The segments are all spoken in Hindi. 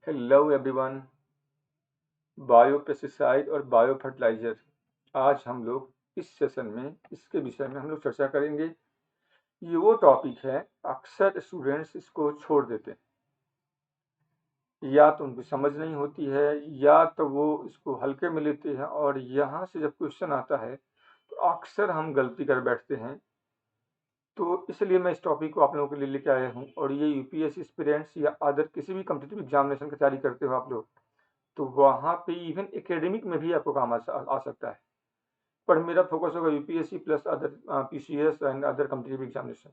Hello everyone. बायो पेस्टिसाइड और बायो फर्टिलाइजर, आज हम लोग इस सेशन में इसके विषय में हम लोग चर्चा करेंगे। ये वो टॉपिक है, अक्सर स्टूडेंट्स इसको छोड़ देते हैं, या तो उनको समझ नहीं होती है या तो वो इसको हल्के में लेते हैं, और यहाँ से जब क्वेश्चन आता है तो अक्सर हम गलती कर बैठते हैं। तो इसलिए मैं इस टॉपिक को आप लोगों के लिए लेके आया हूँ, और ये यूपीएससी एस्पिरेंट्स या अदर किसी भी कम्पिटिटिव एग्जामिनेशन की तैयारी करते हो आप लोग, तो वहाँ पे इवन एकेडमिक में भी आपको काम आ सकता है। पर मेरा फोकस होगा UPSC plus other PCS and other competitive examination.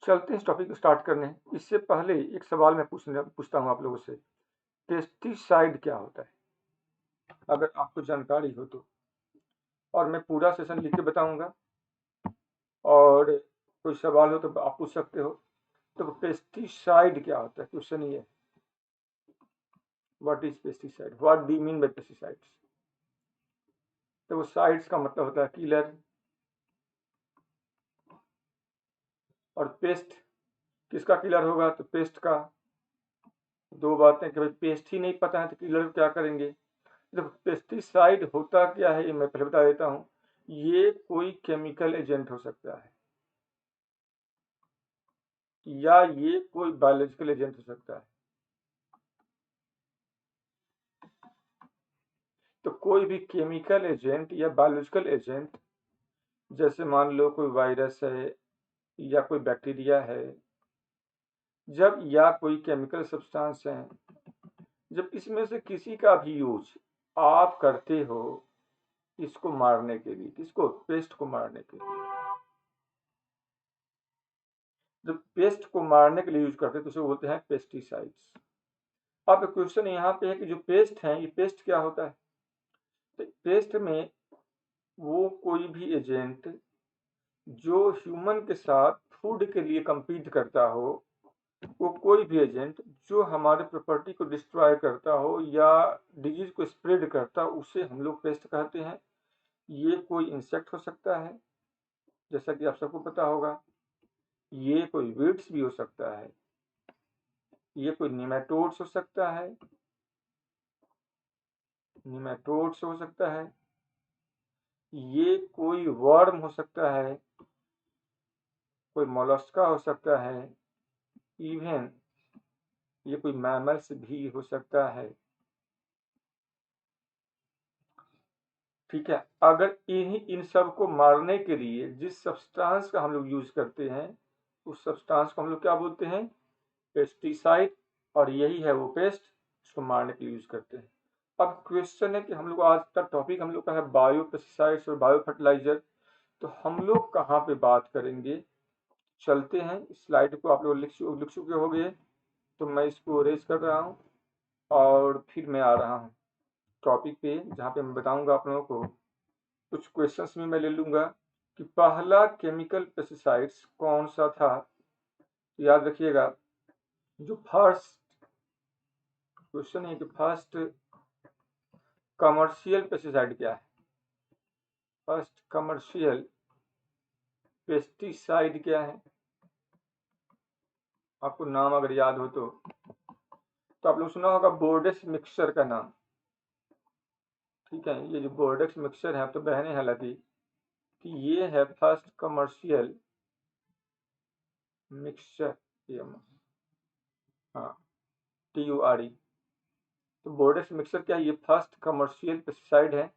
चलते हैं इस टॉपिक को स्टार्ट करने। इससे पहले एक सवाल मैं पूछता हूँ आप लोगों से, पेस्टिसाइड क्या होता है, अगर आपको जानकारी हो तो। और मैं पूरा सेशन लिख के बताऊंगा, और कोई सवाल हो तो आप पूछ सकते हो। तो पेस्टिसाइड क्या होता है, क्वेश्चन ये है, what is pesticide, what do you mean by pesticides. तो वो साइड्स का मतलब होता है किलर, और पेस्ट किसका किलर होगा, तो पेस्ट का। दो बातें कि भाई पेस्ट ही नहीं पता है तो किलर क्या करेंगे। देखो पेस्टिसाइड होता क्या है ये मैं पहले बता देता हूँ। ये कोई केमिकल एजेंट हो सकता है, या ये कोई बायोलॉजिकल एजेंट हो सकता है। तो कोई भी केमिकल एजेंट या बायोलॉजिकल एजेंट, जैसे मान लो कोई वायरस है या कोई बैक्टीरिया है, जब या कोई केमिकल सब्सटेंस है, जब इसमें से किसी का भी यूज आप करते हो इसको मारने के लिए, किसको, पेस्ट को मारने के लिए, जब पेस्ट को मारने के लिए यूज करते हैं तो उसे बोलते हैं पेस्टिसाइड्स। अब क्वेश्चन यहाँ पे है कि जो पेस्ट है, ये पेस्ट क्या होता है। तो पेस्ट में वो कोई भी एजेंट जो ह्यूमन के साथ फूड के लिए compete करता हो, वो कोई भी एजेंट जो हमारे प्रॉपर्टी को डिस्ट्रॉय करता हो या डिजीज को स्प्रेड करता हो, उसे हम लोग पेस्ट कहते हैं। ये कोई इंसेक्ट हो सकता है, जैसा कि आप सबको पता होगा। ये कोई वीड्स भी हो सकता है, ये कोई निमेटोड्स हो सकता है, निमेटोड्स हो सकता है, ये कोई वर्म हो सकता है, कोई मोलस्का हो सकता है, इवन ये कोई मैमल्स भी हो सकता है। ठीक है, अगर इन सब को मारने के लिए जिस सब्सटेंस का हम लोग यूज करते हैं, उस सब्सटेंस को हम लोग क्या बोलते हैं, पेस्टिसाइड। और यही है वो पेस्ट, इसको मारने के लिए यूज करते हैं। अब क्वेश्चन है कि हम लोग आज का टॉपिक हम लोग का है बायो पेस्टिसाइड्स और बायो फर्टिलाइजर, तो हम लोग कहाँ पे बात करेंगे। चलते हैं, स्लाइड को आप लोग लिख चुके हो गए, तो मैं इसको रेज कर रहा हूँ और फिर मैं आ रहा हूँ टॉपिक पे, जहाँ पे मैं बताऊंगा आप लोगों को। कुछ क्वेश्चंस भी मैं ले लूंगा कि पहला केमिकल पेस्टिसाइड्स कौन सा था। याद रखिएगा, जो फर्स्ट क्वेश्चन है कि फर्स्ट कमर्शियल पेस्टिसाइड क्या है। फर्स्ट कमर्शियल पेस्टिसाइड क्या है, आपको नाम अगर याद हो तो आप लोग सुना होगा बोर्डेक्स मिक्सचर का नाम। ठीक है, ये जो बोर्डेक्स मिक्सचर है, तो बहने हालांकि कि ये है फर्स्ट कमर्शियल मिक्सचर, हाँ, TURE। तो बोर्डेक्स मिक्सचर क्या है, ये फर्स्ट कमर्शियल पेस्टिसाइड है,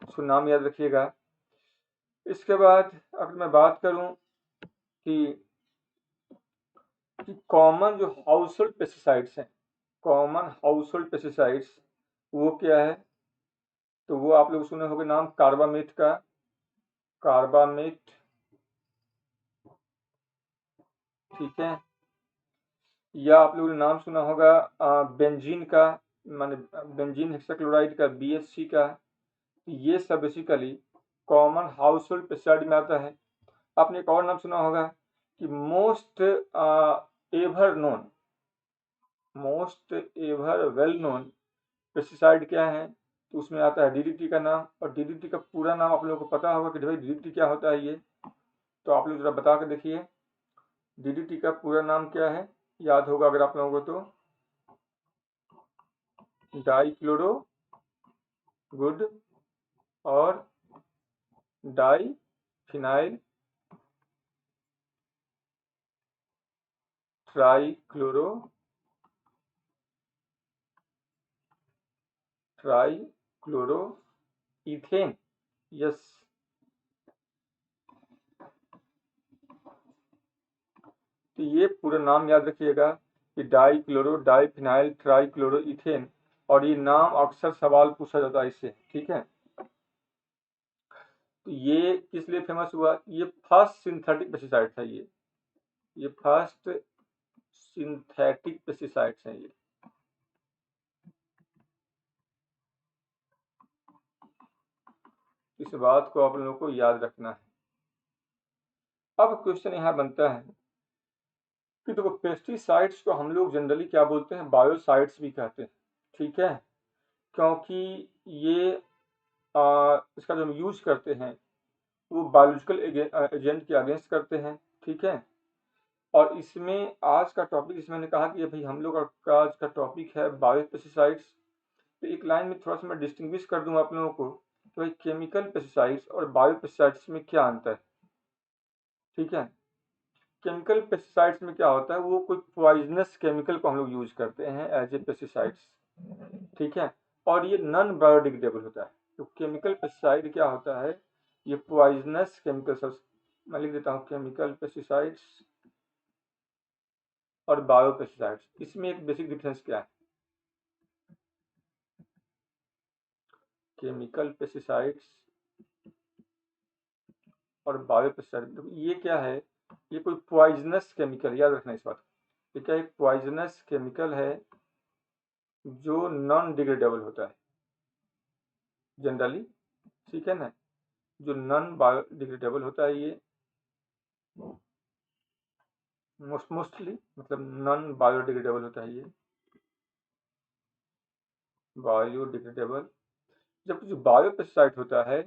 इसको नाम याद रखिएगा। इसके बाद अगर मैं बात करूं कि कॉमन जो हाउस होल्ड पेस्टिसाइड्स हैं, कॉमन हाउस होल्ड पेस्टिसाइड्स वो क्या है, तो वो आप लोग सुने होंगे नाम कार्बामेट का, कार्बामेट। ठीक है, या आप लोगों ने नाम सुना होगा बेंजीन का, माने बेंजीन हेक्साक्लोराइड का, BHC का। ये सब basically common house hold pesticide में आता है। आपने एक और नाम सुना होगा कि most ever well known pesticide क्या है, तो उसमें आता है DDT का नाम। और DDT का पूरा नाम आप लोगों को पता होगा कि भाई DDT क्या होता है ये, तो आप लोग जरा बता के देखिए DDT का पूरा नाम क्या है, याद होगा अगर आप लोगों को तो। डाइक्लोरो गुड और diphenyl trichloro ethane. Yes, तो ये पूरा नाम याद रखिएगा कि डाइक्लोरो डाइफिनाइल ट्राइक्लोरो इथेन, और ये नाम अक्सर सवाल पूछा जाता है इससे, ठीक है। तो ये किस लिए फेमस हुआ? ये फर्स्ट सिंथेटिक पेस्टिसाइड था। ये फर्स्ट सिंथेटिक पेस्टिसाइड्स हैं ये। इस बात को आप लोगों को याद रखना है। अब क्वेश्चन यहाँ बनता है कि देखो, पेस्टिसाइड्स को हम लोग जनरली क्या बोलते हैं? बायोसाइड्स भी कहते हैं, ठीक है। क्योंकि ये इसका जो हम यूज करते हैं वो बायोलॉजिकल एजेंट के अगेंस्ट करते हैं, ठीक है। और इसमें आज का टॉपिक, इसमें मैंने कहा कि भाई हम लोग का आज का टॉपिक है बायो पेस्टिसाइड्स। तो एक लाइन में थोड़ा सा मैं डिस्टिंग्विश कर दूं आप लोगों को कि भाई केमिकल पेस्टिसाइड्स और बायो पेस्टिसाइड्स में क्या अंतर है, ठीक है। केमिकल पेस्टिसाइड्स में क्या होता है, वो कोई पॉइजनस केमिकल को हम लोग यूज करते हैं एज ए पेस्टिसाइड्स, ठीक है। और ये नॉन बायोडिग्रेडेबल होता है। तो केमिकल पेस्टिसाइड क्या होता है? ये पॉइजनस केमिकल, मैं लिख देता हूँ केमिकल पेस्टिसाइड्स और बायो पेस्टिसाइड्स। इसमें एक बेसिक डिफरेंस क्या है? केमिकल पेस्टिसाइड्स और बायो पेस्टिसाइड, तो ये क्या है? ये कोई पॉइजनस केमिकल, याद रखना इस बात। ये क्या एक पॉइजनस केमिकल है जो नॉन डिग्रेडेबल होता है जनरली, ठीक है ना। जो नॉन बायोडिग्रेडेबल होता है ये मोस्टली, मतलब नॉन बायोडिग्रेडेबल होता है ये, बायोडिग्रेडेबल। जब जो बायो पेस्टिसाइड होता है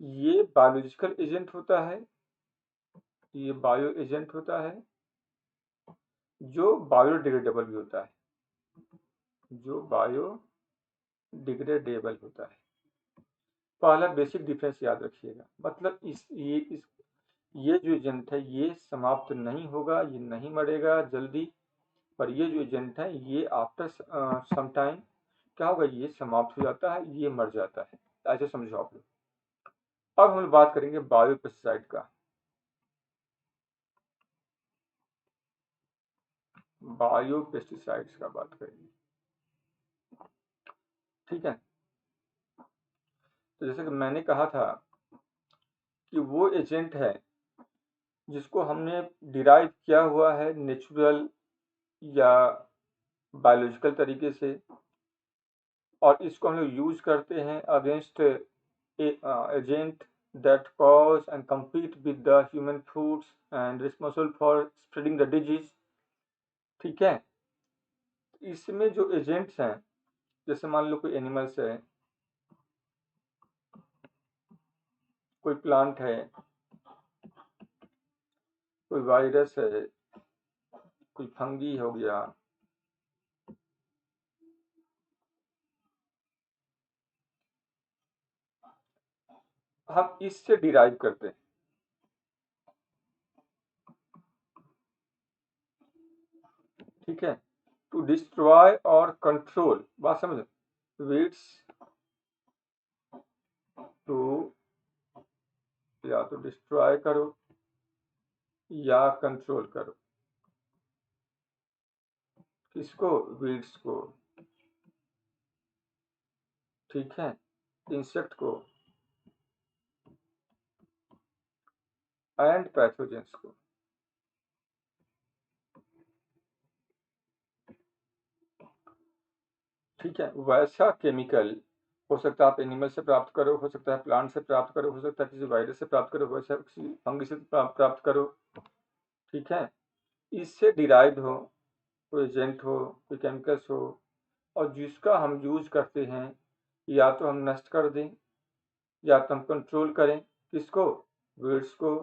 ये बायोलॉजिकल एजेंट होता है, ये बायो एजेंट होता है जो बायोडिग्रेडेबल भी होता है, जो बायोडिग्रेडेबल होता है। पहला बेसिक डिफरेंस याद रखिएगा, मतलब ये जो एजेंट है ये समाप्त नहीं होगा, ये नहीं मरेगा जल्दी, पर ये जो एजेंट है ये आफ्टर सम टाइम क्या होगा, ये समाप्त हो जाता है, ये मर जाता है। ऐसे समझो आप लोग। अब हम लोग बात करेंगे बायो पेस्टिसाइड का। बायो पेस्टिसाइड्स का बात करेंगे, ठीक है। तो जैसे कि मैंने कहा था कि वो एजेंट है जिसको हमने डिराइव किया हुआ है नेचुरल या बायोलॉजिकल तरीके से, और इसको हम लोग यूज करते हैं against agent that cause and compete with the human foods and responsible for spreading the disease, ठीक है। इसमें जो एजेंट्स हैं, जैसे मान लो कोई एनिमल्स है, कोई प्लांट है, कोई वायरस है, कोई फंगी हो गया, हम इससे डिराइव करते हैं, ठीक है। टू डिस्ट्रॉय और कंट्रोल, बात समझ, वीड्स टू, या तो डिस्ट्रॉय करो या कंट्रोल करो, किसको? वीड्स को, ठीक है, इंसेक्ट को एंड पैथोजेंस को, ठीक है। वैसा केमिकल हो सकता है आप एनिमल से प्राप्त करो, हो सकता है प्लांट से प्राप्त करो, हो सकता है किसी वायरस से प्राप्त करो, वैसा किसी फंगी से प्राप्त करो, ठीक है। इससे डिराइव हो, कोई एजेंट हो, कोई केमिकल्स हो, और जिसका हम यूज करते हैं या तो हम नष्ट कर दें या तो हम कंट्रोल करें, किसको? वीड्स को,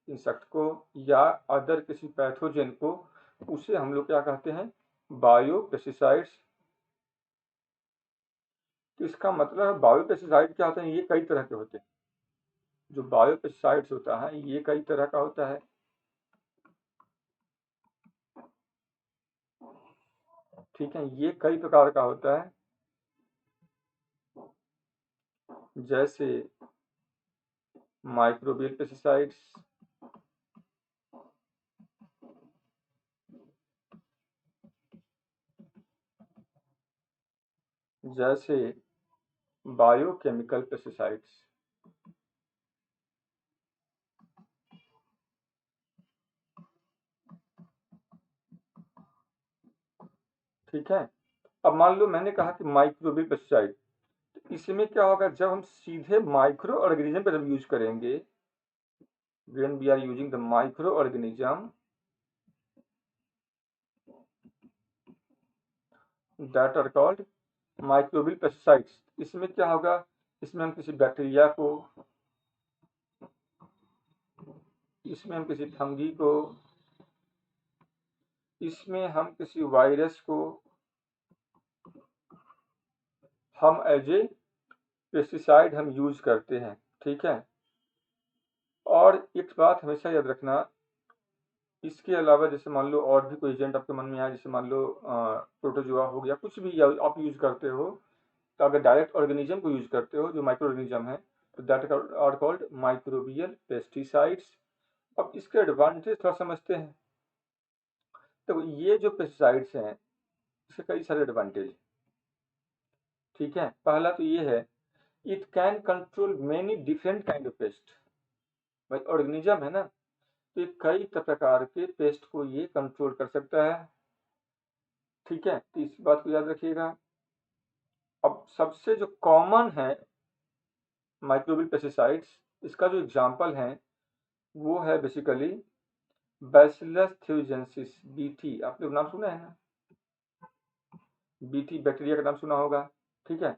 इंसेक्ट को, या अदर किसी पैथोजन को, उसे हम लोग क्या कहते हैं? बायो पेस्टिसाइड्स तो इसका मतलब है बायोपेस्टिसाइड क्या होते हैं, ये कई तरह के होते हैं। जो बायोपेस्टिसाइड्स होता है ये कई तरह का होता है। ठीक है, ये कई प्रकार का होता है, जैसे माइक्रोबियल पेस्टिसाइड्स, जैसे बायोकेमिकल पेस्टिसाइड्स। ठीक है, अब मान लो मैंने कहा कि माइक्रोबियल पेस्टिसाइड, तो इसमें क्या होगा, जब हम सीधे माइक्रो ऑर्गेनिज्म पर जब यूज करेंगे, when we are using the microorganism that are called microbial pesticides, इसमें क्या होगा, इसमें हम किसी बैक्टीरिया को, इसमें हम किसी फंगी को, इसमें हम किसी वायरस को हम एज ए पेस्टिसाइड हम यूज करते हैं। ठीक है, और एक बात हमेशा याद रखना, इसके अलावा जैसे मान लो और भी कोई एजेंट आपके मन में आए, जैसे मान लो प्रोटोजोआ हो गया, कुछ भी आप यूज करते हो, तो अगर डायरेक्ट ऑर्गेनिज्म को यूज करते हो जो माइक्रो ऑर्गेनिज्म है, तो that are called microbial pesticides. अब इसके एडवांटेज थोड़ा समझते हैं। तो ये जो पेस्टिसाइड्स हैं इसके कई सारे एडवांटेज। ठीक है, पहला तो ये है, it can control many different kind of paste. भाई ऑर्गेनिज्म है ना, तो ये कई प्रकार के पेस्ट को ये कंट्रोल कर सकता है। ठीक है, तो इस बात को याद रखिएगा। अब सबसे जो कॉमन है माइक्रोबियल पेस्टिसाइड्स, इसका जो एग्जांपल है वो है बेसिकली बैसिलस थ्यूजेंसिस, बीटी। आपने नाम सुना है ना, बीटी बैक्टीरिया का नाम सुना होगा। ठीक है,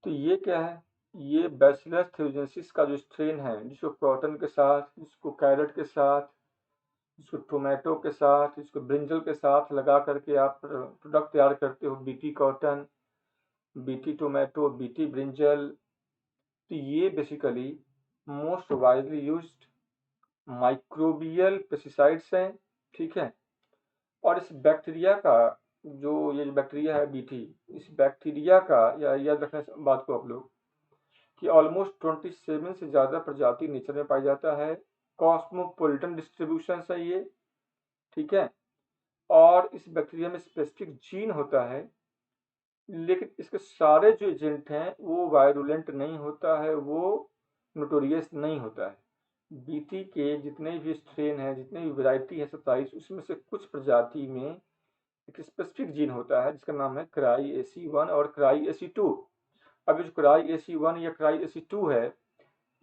तो ये क्या है, ये बैसिलस थ्यूजेंसिस का जो स्ट्रेन है, जिसको कॉटन के साथ, जिसको कैरेट के साथ, जिसको टोमेटो के साथ, जिसको ब्रिंजल के साथ लगा करके आप प्रोडक्ट तैयार करते हो, BT cotton, BT tomato, BT brinjal, तो ये basically most widely used microbial pesticides हैं। ठीक है, और इस बैक्टीरिया का, जो ये जो बैक्टीरिया है बीटी, इस बैक्टीरिया का या याद रखना इस बात को आप लोग, कि ऑलमोस्ट 27 से ज़्यादा प्रजाति नेचर में पाया जाता है। कॉस्मोपॉलिटन डिस्ट्रीब्यूशन है ये। ठीक है, और इस बैक्टीरिया में स्पेसिफिक जीन होता है, लेकिन इसके सारे जो एजेंट हैं वो वायरुलेंट नहीं होता है, वो नोटोरियस नहीं होता है। बीटी के जितने भी स्ट्रेन हैं, जितने भी वैरायटी है 27, उसमें से कुछ प्रजाति में एक स्पेसिफिक जीन होता है जिसका नाम है क्राई AC1 और क्राई AC2। अब जो क्राई AC1 या क्राई AC2 है,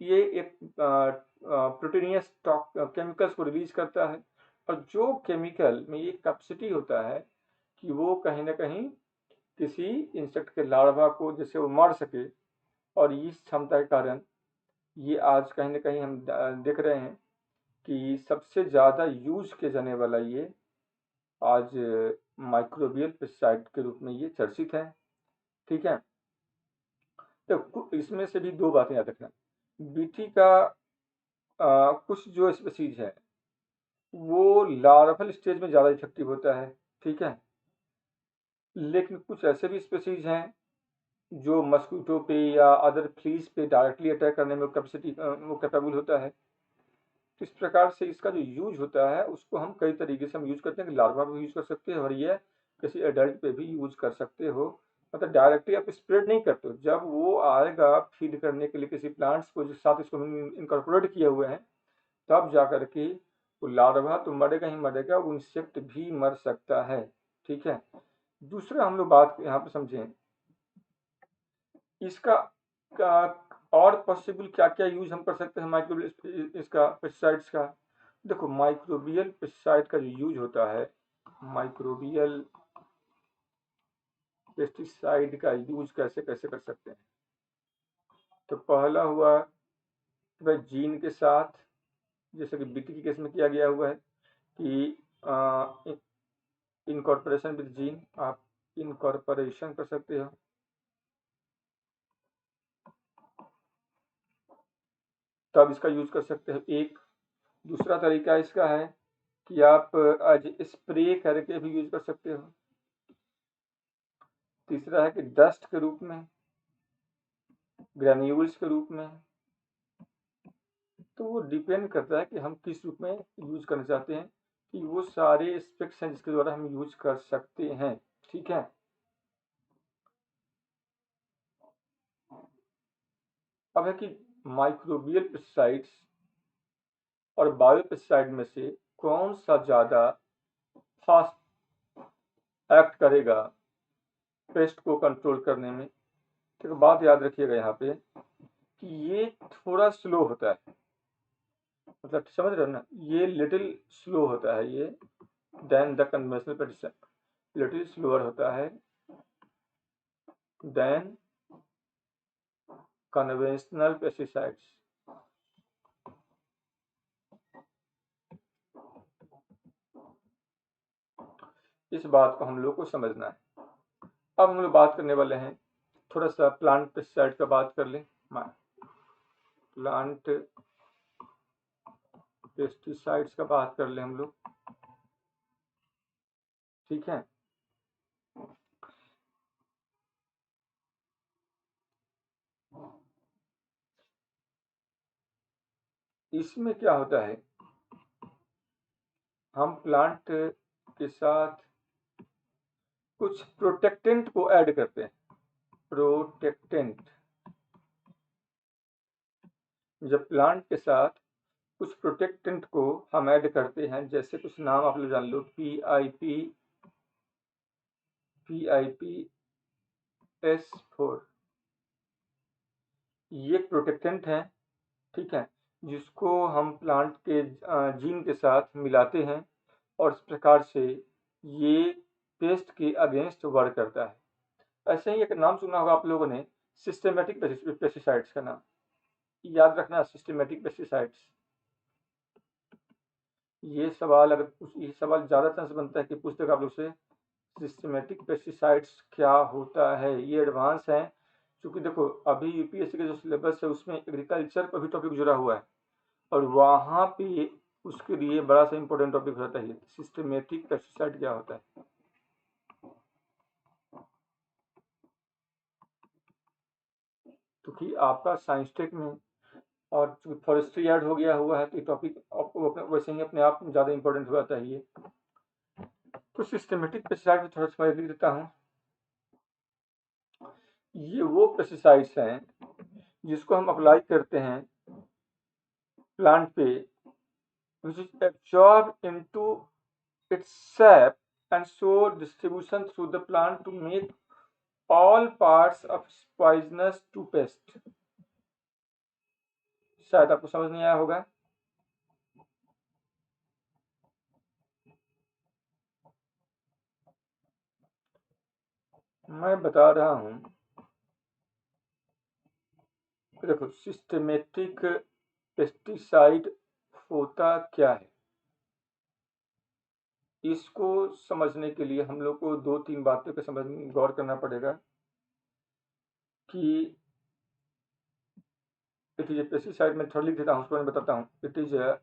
ये एक प्रोटीनियस केमिकल्स को रिलीज करता है, और जो केमिकल में ये कैपेसिटी होता है कि वो कहीं ना कहीं किसी इंसेक्ट के लार्वा को जैसे वो मार सके, और इस क्षमता के कारण ये आज कहीं ना कहीं हम देख रहे हैं कि सबसे ज़्यादा यूज किया जाने वाला ये आज माइक्रोबियल पेस्टिसाइड के रूप में ये चर्चित है। ठीक है, तो इसमें से भी दो बातें याद रखना। बीटी का कुछ जो स्पीसीज है वो लार्वल स्टेज में ज़्यादा इफेक्टिव होता है। ठीक है, लेकिन कुछ ऐसे भी स्पीसीज हैं जो मस्कीटो पे या अदर फ्लीज पे डायरेक्टली अटैक करने में वो कैपेबल होता है। तो इस प्रकार से इसका जो यूज होता है उसको हम कई तरीके से हम यूज करते हैं, कि लार्वा भी यूज कर सकते हैं और ये किसी एडल्ट पे भी यूज कर सकते हो। मतलब डायरेक्टली आप स्प्रेड नहीं करते हो, जब वो आएगा फीड करने के लिए किसी प्लांट्स को जिस साथ इसको इनकॉर्पोरेट किए हुए हैं, तब जा कर के वो लार्वा तो मरेगा ही मरेगा, वो इंसेक्ट भी मर सकता है। ठीक है, दूसरा हम लोग बात यहाँ पे समझें, इसका और पॉसिबल क्या क्या यूज हम कर सकते हैं माइक्रोबियल इसका पेस्टिसाइड्स का। देखो माइक्रोबियल पेस्टिसाइड का जो यूज होता है, माइक्रोबियल पेस्टिसाइड का यूज कैसे कैसे कर सकते हैं। तो पहला हुआ वह जीन के साथ, जैसे कि बीटी के केस में किया गया हुआ है कि इनकॉर्पोरेशन विद जीन, आप इनकॉर्पोरेशन कर सकते हो। तब इसका यूज कर सकते हो। एक दूसरा तरीका इसका है कि आप आज स्प्रे करके भी यूज कर सकते हो। तीसरा है कि डस्ट के रूप में, ग्रेन्यूल्स के रूप में। तो वो डिपेंड करता है कि हम किस रूप में यूज करना चाहते हैं, कि वो सारे एस्पेक्ट्स हैं जिसके द्वारा हम यूज कर सकते हैं। ठीक है। अब है कि माइक्रोबियल पेस्टिसाइड्स और बायोपेस्टिसाइड में से कौन सा ज्यादा फास्ट एक्ट करेगा पेस्ट को कंट्रोल करने में। तो बात याद रखिएगा यहाँ पे कि ये थोड़ा स्लो होता है, मतलब समझ रहे हो ना, ये लिटिल स्लो होता है ये then the conventional pesticide, little slower होता है देन कन्वेंशनल पेस्टिसाइड्स। इस बात को हम लोग को समझना है। अब हम लोग बात करने वाले हैं, थोड़ा सा प्लांट पेस्टिसाइड का बात कर लें। प्लांट पेस्टिसाइड्स का बात कर लें हम लोग। ठीक है। इसमें क्या होता है, हम प्लांट के साथ कुछ प्रोटेक्टेंट को ऐड करते हैं। प्रोटेक्टेंट, जब प्लांट के साथ कुछ प्रोटेक्टेंट को हम ऐड करते हैं, जैसे कुछ नाम आप लोग जान लो, PIP, PIP-S4, ये प्रोटेक्टेंट है। ठीक है, जिसको हम प्लांट के जीन के साथ मिलाते हैं और इस प्रकार से ये पेस्ट के अगेंस्ट वर्क करता है। ऐसे ही एक नाम सुना होगा आप लोगों ने, सिस्टेमेटिक पेस्टिसाइड्स का नाम याद रखना, सिस्टेमेटिक पेस्टिसाइड्स। ये सवाल ये सवाल ज़्यादा चांस बनता है कि पूछ देगा आप लोग से, सिस्टेमेटिक पेस्टिसाइड्स क्या होता है। ये एडवांस है, क्योंकि देखो अभी यूपीएससी के जो सिलेबस है उसमें एग्रीकल्चर का भी टॉपिक जुड़ा हुआ है, और वहाँ पे उसके लिए बड़ा सा इंपॉर्टेंट टॉपिक होता है सिस्टेमेटिक पेस्टिसाइड क्या होता है। क्योंकि आपका साइंस टेक में और फॉरेस्ट्री ऐड हो गया हुआ है, तो ये टॉपिक आपको वैसे ही अपने आप में ज़्यादा इंपॉर्टेंट हो जाता है ये। तो सिस्टेमेटिक पेस्टिसाइड में थोड़ा सा लिख देता हूँ। ये वो पेस्टिसाइड्स हैं जिसको हम अप्लाई करते हैं प्लांट पे, which is absorbed into its sap and so distribution through the plant to make all parts of poisonous to pest। शायद आपको समझ नहीं आया होगा। मैं बता रहा हूं, देखो सिस्टेमेटिक पेस्टिसाइड होता क्या है, इसको समझने के लिए हम लोग को दो तीन बातों पे समझ गौर करना पड़ेगा कि इट इज ए पेस्टिसाइड। मैं थोड़ा लिख देता हूँ, उसको मैं बताता हूँ। It is a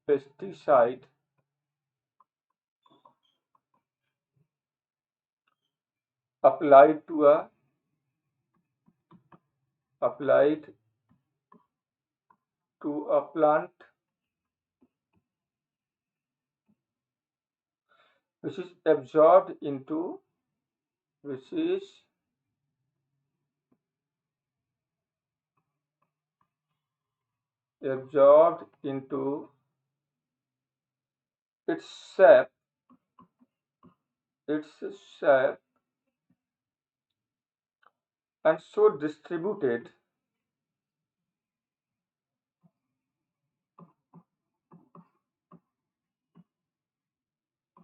pesticide applied to a plant which is absorbed into its sap and so distributed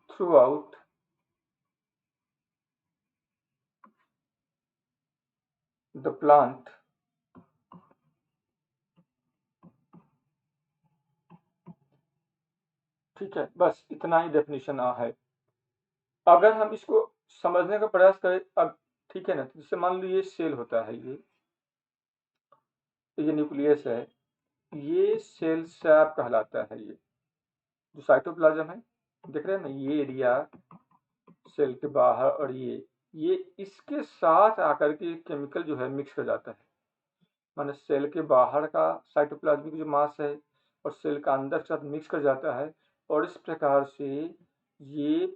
throughout the plant ठीक है, बस इतना ही डेफिनेशन है। अगर हम इसको समझने का प्रयास करें अब, ठीक है ना, तो जैसे मान लो ये सेल होता है, ये न्यूक्लियस है, ये सेल सैप कहलाता है। ये जो साइटोप्लाज्म है, देख रहे हैं ना, ये एरिया सेल के बाहर, और ये इसके साथ आकर के केमिकल जो है मिक्स कर जाता है। माने सेल के बाहर का साइटोप्लाज्मिक जो मास है और सेल का अंदर के साथ मिक्स कर जाता है, और इस प्रकार से ये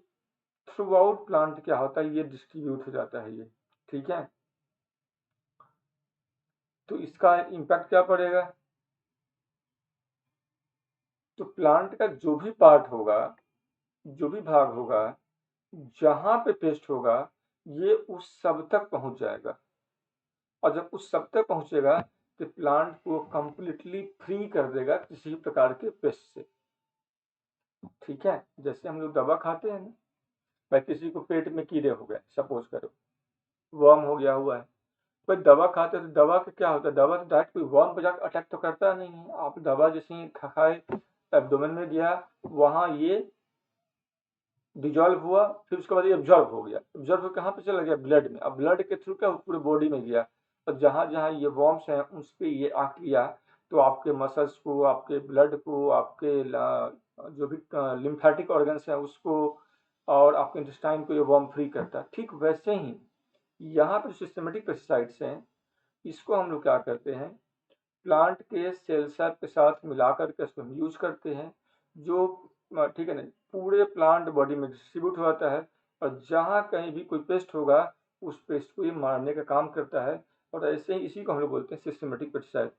थ्रू आउट प्लांट क्या होता है, ये डिस्ट्रीब्यूट हो जाता है ये। ठीक है, तो इसका इम्पैक्ट क्या पड़ेगा? तो प्लांट का जो भी पार्ट होगा, जो भी भाग होगा, जहां पे पेस्ट होगा, ये उस सब तक पहुंच जाएगा, और जब उस सब तक पहुंचेगा तो प्लांट को कंप्लीटली फ्री कर देगा किसी प्रकार के पेस्ट से। ठीक है, जैसे हम लोग दवा खाते हैं ना, भाई किसी को पेट में कीड़े हो गए, सपोज करो वर्म हो गया हुआ है, भाई दवा खाते हैं तो दवा का क्या होता है, दवा तो डायरेक्ट कोई वर्म पे जाकर अटैक तो करता नहीं है। आप दवा जैसे ही खाए, एब्डोमेन में गया, वहां ये डिजॉल्व हुआ, फिर उसके बाद ये एब्जॉर्ब हो गया, एब्जॉर्ब हो कहाँ पे चला गया, ब्लड में। अब ब्लड के थ्रू क्या पूरे बॉडी में गया, और जहां जहां ये वॉर्म्स हैं उस पे ये आ गया, तो आपके मसल्स को, आपके ब्लड को, आपके जो भी लिम्फेटिक ऑर्गन्स हैं उसको, और आपके इंटेस्टाइन को ये वॉर्म फ्री करता है। ठीक वैसे ही यहाँ पर सिस्टमेटिक पेस्टिसाइड्स हैं, इसको हम लोग क्या करते हैं, प्लांट के सेल सैप के साथ मिलाकर के इसको यूज करते हैं, जो ठीक है ना, पूरे प्लांट बॉडी में डिस्ट्रीब्यूट हो जाता है, और जहाँ कहीं भी कोई पेस्ट होगा उस पेस्ट को ये मारने का काम करता है। और ऐसे ही इसी को हम लोग बोलते हैं सिस्टमेटिक पेस्टिसाइड।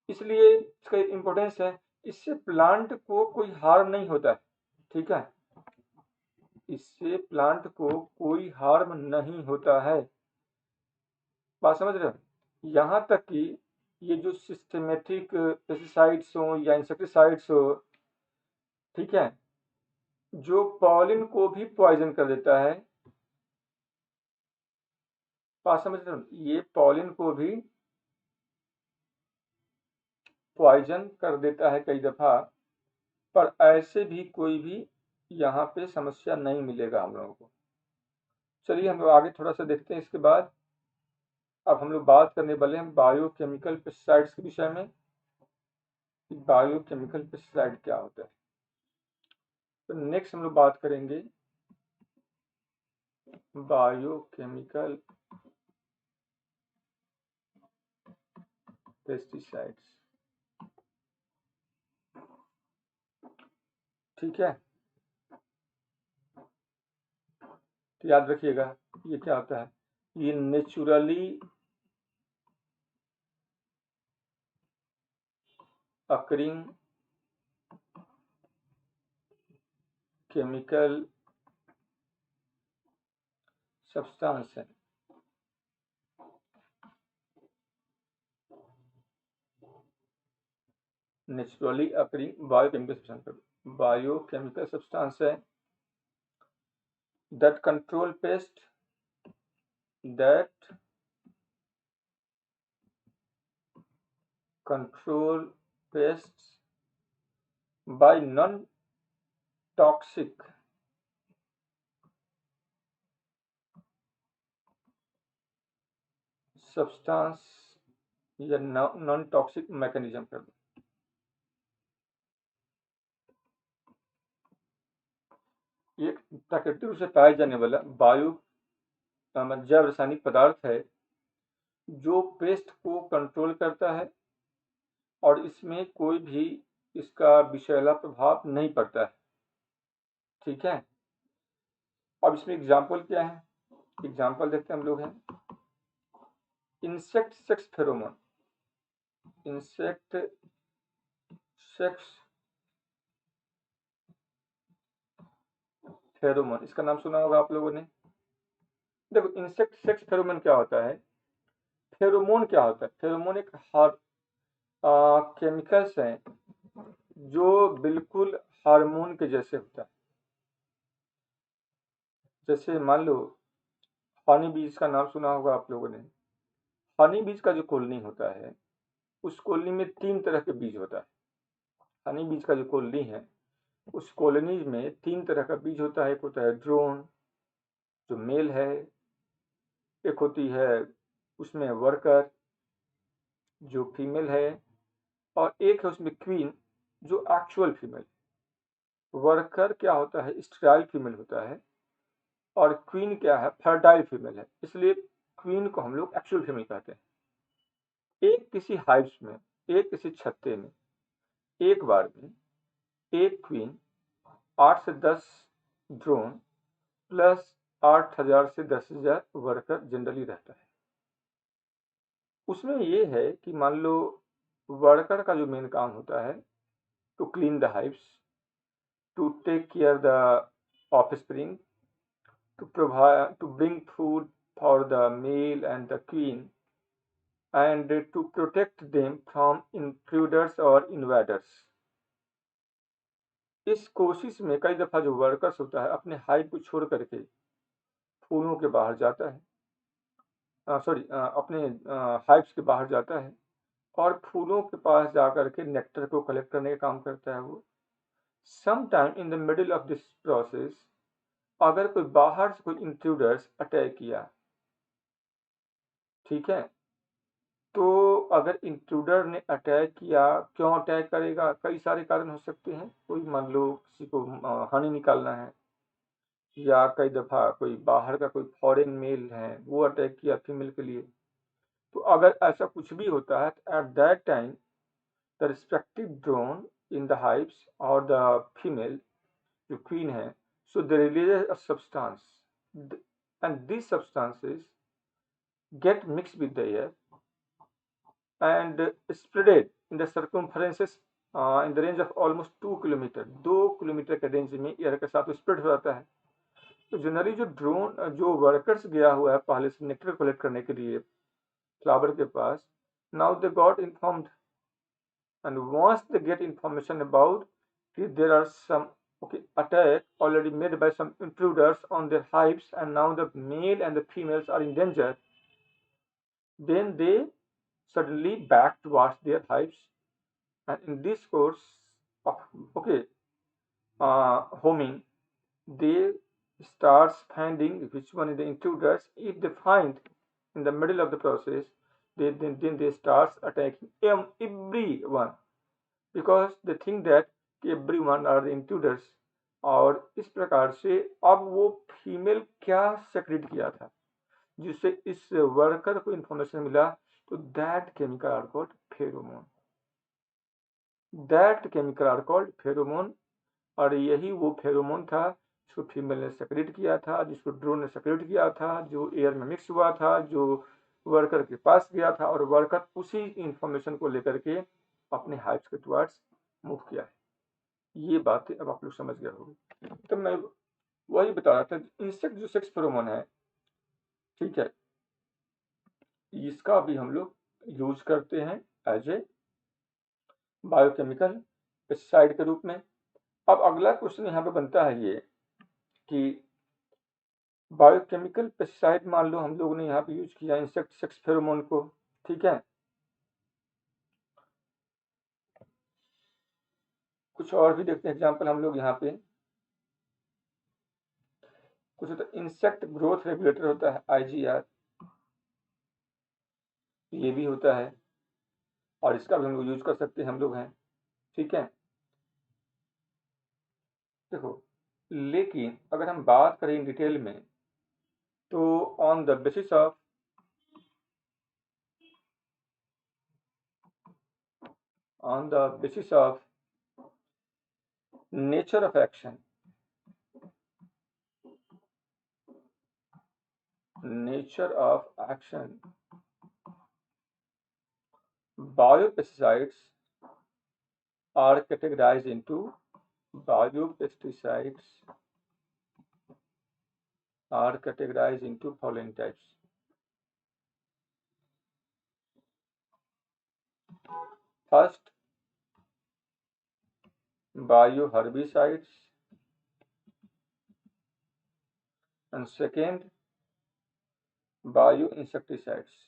इसलिए इसका इम्पोर्टेंस है, इससे प्लांट को कोई हार्म नहीं होता है। ठीक है, इससे प्लांट को कोई हार्म नहीं होता है, बात समझ रहे हो? यहाँ तक कि ये जो सिस्टमेटिक पेस्टिसाइड्स हो या इंसेक्टिसाइड्स हो, ठीक है, जो पॉलिन को भी पॉइजन कर देता है, बात समझ रहे हो? ये पॉलिन को भी पॉइजन कर देता है कई दफा, पर ऐसे भी कोई भी यहाँ पे समस्या नहीं मिलेगा हम लोगों को। चलिए हम लोग आगे थोड़ा सा देखते हैं इसके बाद। अब हम लोग बात करने वाले हैं बायोकेमिकल पेस्टिसाइड्स के विषय में, कि बायोकेमिकल पेस्टिसाइड क्या होता है। तो नेक्स्ट हम लोग बात करेंगे बायोकेमिकल पेस्टिसाइड्स। ठीक है, तो याद रखिएगा ये क्या होता है, ये नेचुरली अकरिंग केमिकल सब्सटेंस है। नेचुरली अकरिंग बायोकेमिकल सब्सटेंस है that control pest, that control pests by non-toxic substance या नॉन टॉक्सिक मैकेनिज्म कर दो। एक प्राकृतिक रूप से पाया जाने वाला वायु जैव रासायनिक पदार्थ है जो पेस्ट को कंट्रोल करता है, और इसमें कोई भी इसका विषैला प्रभाव नहीं पड़ता है। ठीक है, अब इसमें एग्जाम्पल क्या है, एग्जाम्पल देखते हैं हम लोग हैं, insect sex pheromone. Insect sex pheromone, इसका नाम सुना होगा आप लोगों ने। देखो इंसेक्ट सेक्स फेरोमोन क्या होता है, फेरोमोन क्या होता है, फेरोमोन एक केमिकल्स हैं जो बिल्कुल हार्मोन के जैसे होता है। जैसे मान लो हनी बीज का नाम सुना होगा आप लोगों ने। हनी बीज का जो कॉलोनी होता है, उस कॉलोनी में 3 तरह के बीज होता है। हनी बीज का जो कॉलोनी है, उस कॉलोनी में 3 तरह का बीज होता है। एक होता है ड्रोन जो मेल है, एक होती है उसमें वर्कर जो फीमेल है, और एक है उसमें क्वीन जो एक्चुअल फीमेल। वर्कर क्या होता है, स्टेराइल फीमेल होता है, और क्वीन क्या है, फर्टाइल फीमेल है, इसलिए क्वीन को हम लोग एक्चुअल फीमेल कहते हैं। एक किसी हाइव्स में, एक किसी छत्ते में एक बार में एक क्वीन 8 से 10 ड्रोन प्लस 8,000 से 10,000 वर्कर जनरली रहता है। उसमें ये है कि मान लो वर्कर का जो मेन काम होता है to clean the hives, to take care the offspring, to provide, to bring food for the male and the queen, and to protect them from intruders or invaders। इस कोशिश में कई दफा जो वर्कर्स होता है अपने हाइव को छोड़ करके फूलों के बाहर जाता है, सॉरी अपने हाइव्स के बाहर जाता है और फूलों के पास जाकर के नेक्टर को कलेक्ट करने का काम करता है वो। Some time in the middle of this process अगर कोई बाहर से कोई इंट्रूडर्स अटैक किया, ठीक है, तो अगर इंट्रूडर ने अटैक किया, क्यों अटैक करेगा, कई सारे कारण हो सकते हैं। कोई मान लो किसी को हनी निकालना है, या कई दफा कोई बाहर का कोई फॉरेन मेल है वो अटैक किया फीमेल के लिए। तो अगर ऐसा कुछ भी होता है तो at that time the respective drone in the hives और द फीमेल जो क्वीन है, so they release a substance and this substances get mix with the air and spread in the circumferences in the range of almost 2 kilometre, 2 kilometre के रेंज में एयर के साथ स्प्रेड हो जाता है। तो जनरली जो ड्रोन जो वर्कर्स गया हुआ है पहले से नेक्टर कलेक्ट करने के लिए फ्लावर के पास, now they got informed and once they get information about there are some attack already made by some intruders on their hives and now the male and the females are in danger, then they suddenly back towards their hives, and in this course of homing they starts finding which one is the intruders. If they find in the middle of the process, then they starts attacking everyone because they think that everyone are the intruders। और इस प्रकार से अब वो फीमेल क्या सेक्रेट किया था जिससे इस वर्कर को इंफॉर्मेशन मिला, तो that chemical are called pheromone, that chemical are called pheromone. और यही वो फेरोमोन था जिसको फीमेल ने सेक्रेट किया था, जिसको ड्रोन ने सेक्रेट किया था, जो एयर में मिक्स हुआ था, जो वर्कर के पास गया था, और वर्कर उसी इंफॉर्मेशन को लेकर के अपने हाइव्स के टुवर्ड्स मूव किया है। ये बातें अब आप लोग समझ गए होंगे। तो मैं वही बता रहा था, इंसेक्ट जो सेक्स फेरोमोन है, ठीक है, इसका भी हम लोग यूज करते हैं एज ए बायोकेमिकल पेस्टिसाइड के रूप में। अब अगला क्वेश्चन यहाँ पे बनता है ये कि बायोकेमिकल पेस्टिसाइड मान लो हम लोगों ने यहाँ पे यूज किया इंसेक्ट सेक्स फेरोमोन को, ठीक है, कुछ और भी देखते हैं एग्जांपल हम लोग यहाँ पे। कुछ होता है इंसेक्ट ग्रोथ रेगुलेटर होता है IGR, ये भी होता है और इसका भी हम लोग यूज कर सकते हैं, हम लोग हैं, ठीक है। देखो, लेकिन अगर हम बात करें इन डिटेल में तो on the basis of nature of action, biopesticides are categorized into following types. First, bioherbicides, and second, bioinsecticides।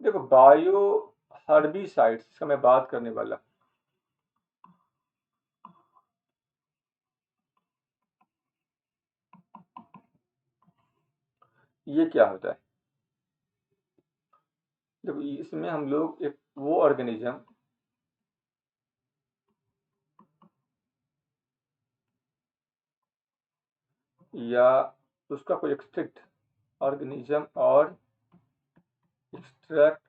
देखो, बायो हर्बिसाइड्स का मैं बात करने वाला, ये क्या होता है? जब इसमें हम लोग एक वो ऑर्गेनिज्म या उसका कोई एक्सट्रैक्ट ऑर्गेनिज्म और एक्सट्रैक्ट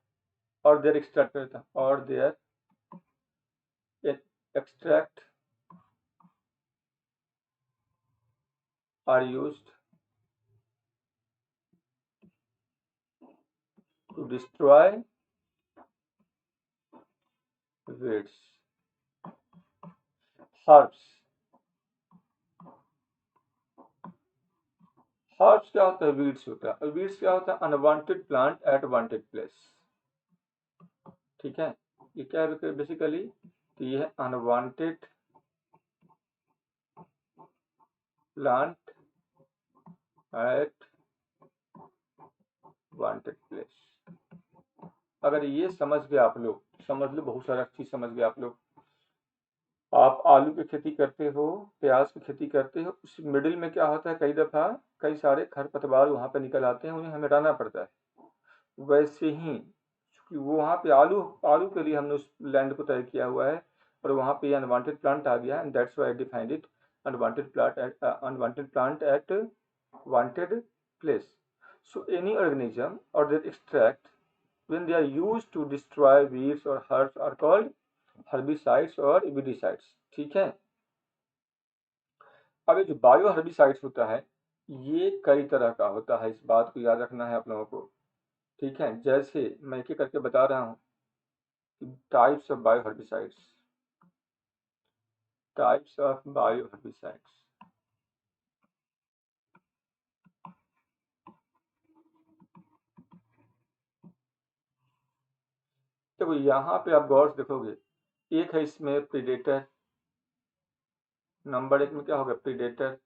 और देयर एक्सट्रैक्ट करता है और there extract are used to destroy weeds. Herbs. Herbs क्या होता है? weeds होता है। और weeds क्या होता है? Unwanted plant at wanted place. ठीक है, ये क्या है बेसिकली? तो ये है unwanted plant at wanted place. अगर ये समझ गए आप लोग, समझ लो बहुत सारा चीज समझ गए आप लोग। आप आलू की खेती करते हो, प्याज की खेती करते हो, उस मिडिल में क्या होता है? कई दफा कई सारे खरपतवार वहां पर निकल आते हैं, उन्हें हमें हटाना पड़ता है। वैसे ही चूंकि वो वहां पे आलू आलू के लिए हमने उस लैंड को तय किया हुआ है, और वहां पे अनवांटेड प्लांट आ गया, and that's why I defined it unwanted plant at wanted place. So any organism और their extract when they are used to destroy weeds or herbs are called herbicides और weedicides। ठीक है, अब ये जो बायो हर्बिसाइड्स होता है, ये कई तरह का होता है, इस बात को याद रखना है आप लोगों को। ठीक है, जैसे मैं एक एक करके बता रहा हूँ। Types of bio herbicides, types of bio herbicides. देखो यहाँ पे आप गौर से देखोगे, एक है इसमें प्रीडेटर। नंबर एक में क्या होगा? प्रीडेटर।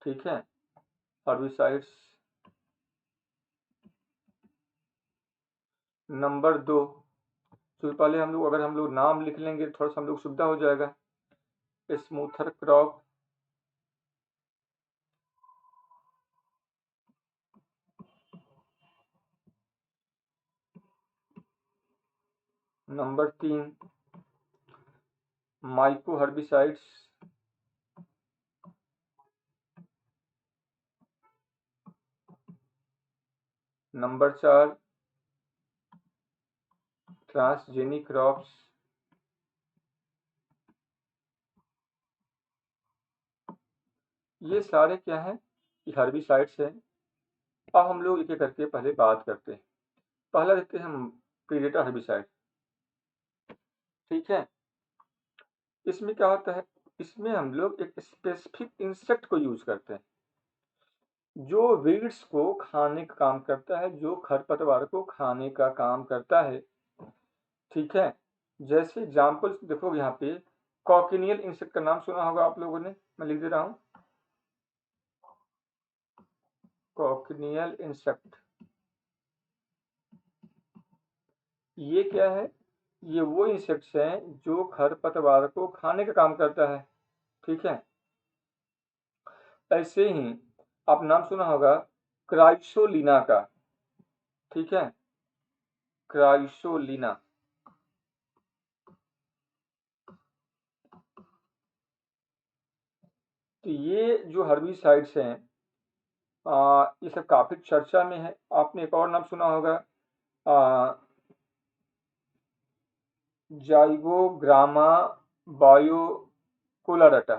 ठीक है, हर्बिसाइड्स। नंबर दो, तो पहले हम लोग अगर हम लोग नाम लिख लेंगे थोड़ा सा हम लोग सुविधा हो जाएगा। Smoother crop. नंबर तीन, माइको हर्बिसाइड्स। नंबर चार, ट्रांसजेनिक क्रॉप्स। ये सारे क्या हैं? ये हर्बिसाइड्स हैं। अब हम लोग एक एक करके पहले बात करते हैं। पहला देखते हैं हम, प्रीडेटर हर्बिसाइड। ठीक है, इसमें क्या होता है? इसमें हम लोग एक स्पेसिफिक इंसेक्ट को यूज करते हैं, जो वीड्स को खाने का काम करता है, जो खरपतवार को खाने का काम करता है। ठीक है, जैसे एग्जाम्पल देखो यहाँ पे, कॉकिनियल इंसेक्ट का नाम सुना होगा आप लोगों ने, मैं लिख दे रहा हूँ। कॉकिनियल इंसेक्ट, ये क्या है? ये वो इंसेक्ट्स हैं जो खरपतवार को खाने का काम करता है। ठीक है, ऐसे ही आप नाम सुना होगा क्राइसोलिना का। ठीक है, क्राइसोलिना। तो ये जो हर्बिसाइड्स हैं, ये सब काफी चर्चा में है। आपने एक और नाम सुना होगा, जाइगोग्रामा बायोकोलाडाटा।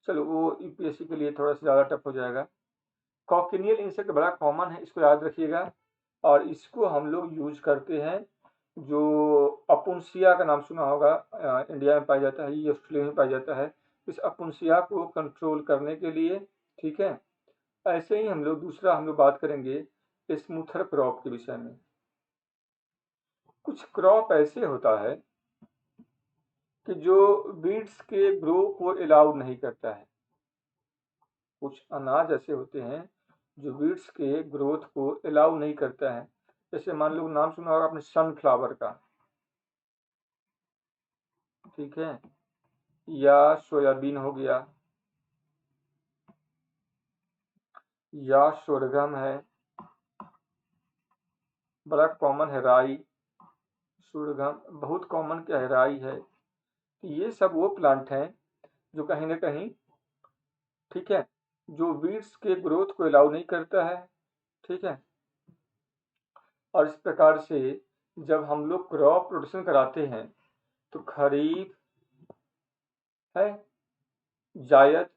चलो वो यूपीएससी के लिए थोड़ा सा ज़्यादा टफ हो जाएगा। कॉकिनियल इंसेक्ट बड़ा कॉमन है, इसको याद रखिएगा। और इसको हम लोग यूज करते हैं, जो अपुन्सिया का नाम सुना होगा, इंडिया में पाया जाता है, ये ऑस्ट्रेलिया में पाया जाता है, इस अपुन्सिया को कंट्रोल करने के लिए। ठीक है, ऐसे ही हम लोग दूसरा हम लोग बात करेंगे स्मूथर क्रॉप के विषय में। कुछ क्रॉप ऐसे होता है कि जो बीड्स के ग्रो को अलाउ नहीं करता है। कुछ अनाज ऐसे होते हैं जो बीड्स के ग्रोथ को अलाउ नहीं करता है। जैसे मान लो नाम सुना होगा आपने सनफ्लावर का। ठीक है, या सोयाबीन हो गया, या सोरगम है, बड़ा कॉमन है राई, सोरगम बहुत कॉमन क्या है, राई है। ये सब वो प्लांट हैं जो कहीं ना कहीं, ठीक है, जो वीड्स के ग्रोथ को अलाउ नहीं करता है, ठीक है। और इस प्रकार से जब हम लोग क्रॉप प्रोडक्शन कराते हैं तो खरीफ है, जायद,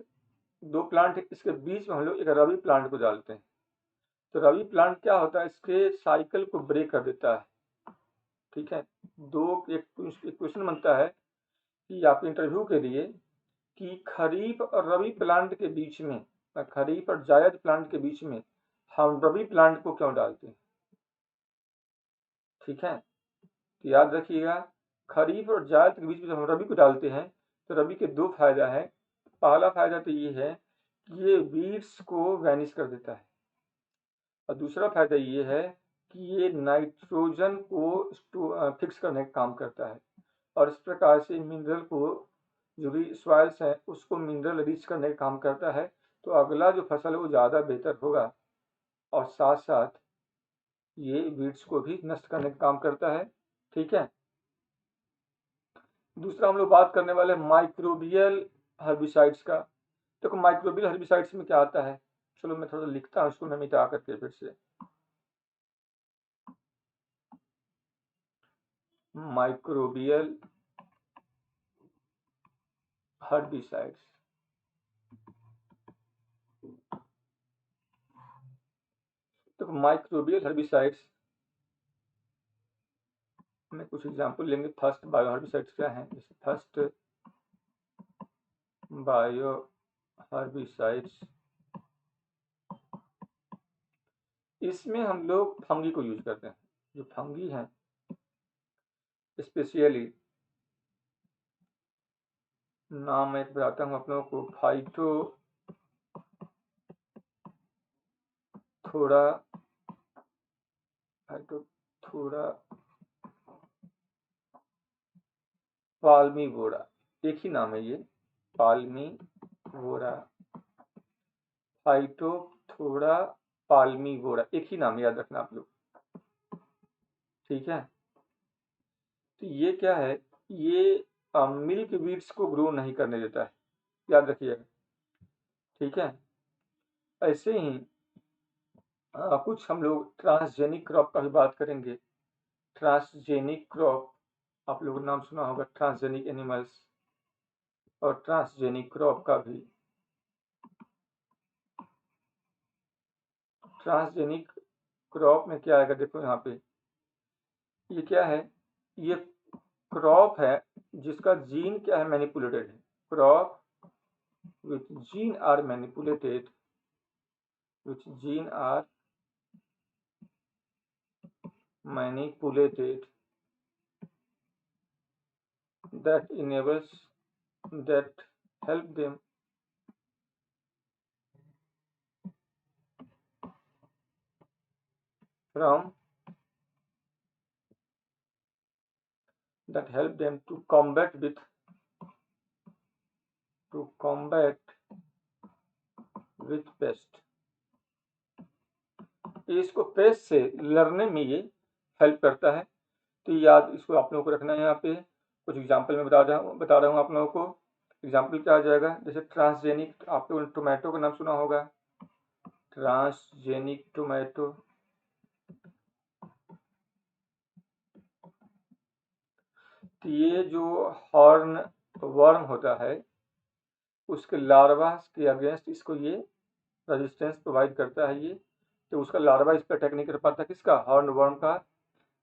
दो प्लांट, इसके बीच में हम लोग एक रबी प्लांट को डालते हैं। तो रबी प्लांट क्या होता है, इसके साइकिल को ब्रेक कर देता है, ठीक है। दो एक क्वेश्चन बनता है कि आपके इंटरव्यू के लिए कि खरीफ और रबी प्लांट के बीच में, खरीफ और जायद प्लांट के बीच में हम रबी प्लांट को क्यों डालते हैं, ठीक है। तो याद रखिएगा, खरीफ और जायद के बीच में जब हम रबी को डालते हैं तो रबी के दो फायदा है। पहला फायदा तो ये है कि ये वीड्स को वैनिश कर देता है, और दूसरा फायदा ये है कि ये नाइट्रोजन को फिक्स करने का काम करता है, और इस प्रकार से मिनरल को, जो भी सॉइल्स है उसको मिनरल रिच करने का काम करता है। तो अगला जो फसल है वो ज़्यादा बेहतर होगा, और साथ साथ ये वीड्स को भी नष्ट करने का काम करता है, ठीक है। दूसरा हम लोग बात करने वाले माइक्रोबियल हर्बिसाइड्स का। देखो माइक्रोबियल हर्बिसाइड्स में क्या आता है, चलो मैं थोड़ा लिखता हूँ इसको मैं मिटा करके फिर से। माइक्रोबियल हर्बिसाइड्स, देखो माइक्रोबियल हर्बिसाइड्स में कुछ एग्जांपल लेंगे। फर्स्ट बायो हर्बिसाइड्स क्या है, जैसे फर्स्ट बायो हर्बिसाइड्स, इसमें हम लोग फंगी को यूज करते हैं। जो फंगी हैं स्पेशली, नाम मैं बताता हूँ आप लोगों को, फाइटो थोड़ा, थोड़ा पाल्मीवोरा, एक ही नाम है ये, पाल्मीवोरा, फाइटोथोरा पाल्मीवोरा, एक ही नाम याद रखना आप लोग, ठीक है। तो ये क्या है, ये मिल्क वीड्स को ग्रो नहीं करने देता है, याद रखिएगा, ठीक है। ऐसे ही कुछ हम लोग ट्रांसजेनिक क्रॉप का भी बात करेंगे। ट्रांसजेनिक क्रॉप, आप लोगों ने नाम सुना होगा, ट्रांसजेनिक एनिमल्स और ट्रांसजेनिक क्रॉप का भी। ट्रांसजेनिक क्रॉप में क्या आएगा, देखो यहाँ पे ये क्या है, ये क्रॉप है जिसका जीन क्या है, मैनिपुलेटेड है। Crop which gene are manipulated, which gene are manipulated, that enables, that help them from, that help them to combat with, to combat with pest। इसको पेस्ट से लड़ने में ये हेल्प करता है। तो याद इसको आप लोगों को रखना है। यहाँ पे कुछ एग्जाम्पल में बता रहा हूँ आप लोगों को। एग्जाम्पल क्या आ जाएगा, जैसे ट्रांसजेनिक, आप लोगों ने टोमेटो का नाम सुना होगा, ट्रांसजेनिक टोमेटो। तो ये जो हॉर्न वर्म होता है उसके लार्वा के अगेंस्ट इसको ये रेजिस्टेंस प्रोवाइड करता है ये, तो उसका लार्वा इस पर अटैक नहीं कर पाता, किसका, हॉर्न वर्म का।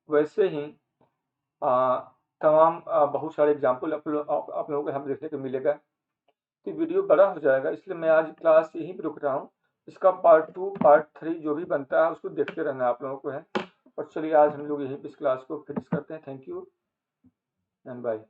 वैसे ही तमाम बहुत सारे एग्जाम्पल आप लोगों को हम देखने को मिलेगा। तो वीडियो बड़ा हो जाएगा, इसलिए मैं आज क्लास यहीं पर रुक रहा हूँ। इसका पार्ट 2 पार्ट 3 जो भी बनता है उसको देखते रहना आप लोगों को है। और चलिए आज हम लोग यहीं पर इस क्लास को फिनिश करते हैं। Thank you and bye.